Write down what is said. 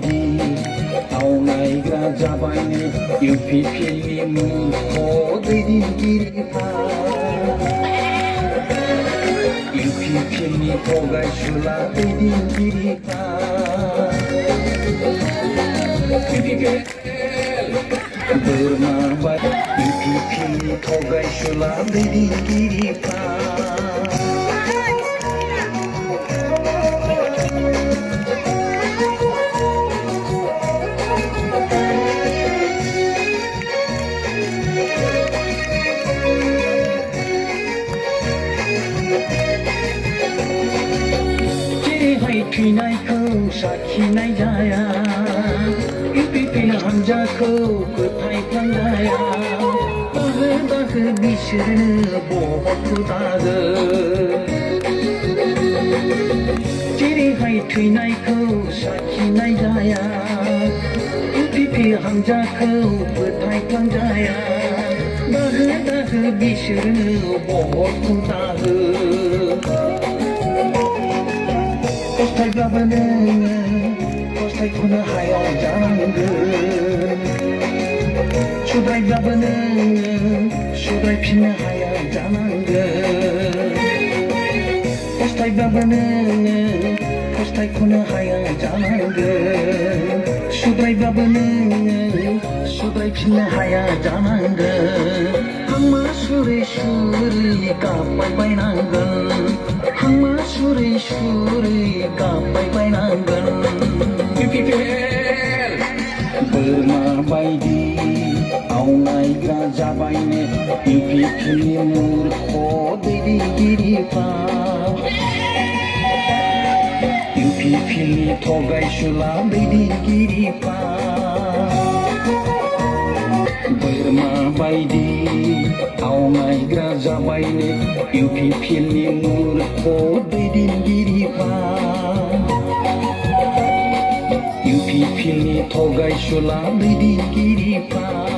बायदि आवनायग्रा जाबायनो इउपिपिएलनि मुंख' दैदेनगिरिफ्रा इउपिपिएलनि थगायसुला दैदेनगिरिफ्रा बोरमा बायदि इउपिपिएलनि थगायसुला दैदेनगिरिफ्रा थैनायखौ साखिनाय जाया इउपिपिएल हान्जाखौ फोथायफ्लांजाया दाहो दाहो बिसोरनो बहरखौ दागो जेरैहाय थैनायखौ साखिनाय जाया इउपिपिएल हान्जाखौ फोथायफ्लांजाया दाहो दाहो बिसोरनो बहरखौ दागो फस्थायब्लाबो नोङो फस्थायख'नो हाया जानांगोन सुद्रायब्लाबो नोङो सुद्रायफिननो हाया जानांगोन फस्थायब्लाबो नोङो फस्थायख'नो हाया जानांगोन सुद्रायब्लाबो नोङो सुद्रायफिननो हाया जानांगोन हांमा सुरै सुरै गाबबाय बायनांगोन हांमा सुरै सुरै गाबबाय बायनांगोन इउपिपिएल बोरमा बायदि आवनायग्रा जाबायनो इउपिपिएलनि मुर्ख दैदेनगिरिफ्रा इउपिपिएलनि थगायसुला दैदेनगिरिफ्रा बोरमा बायदि आवनायग्रा जाबायनो इउपिपिएलनि मुर्ख दैदेनगिरिफ्रा इउपिपिएलनि थगायसुला दैदेनगिरिफ्रा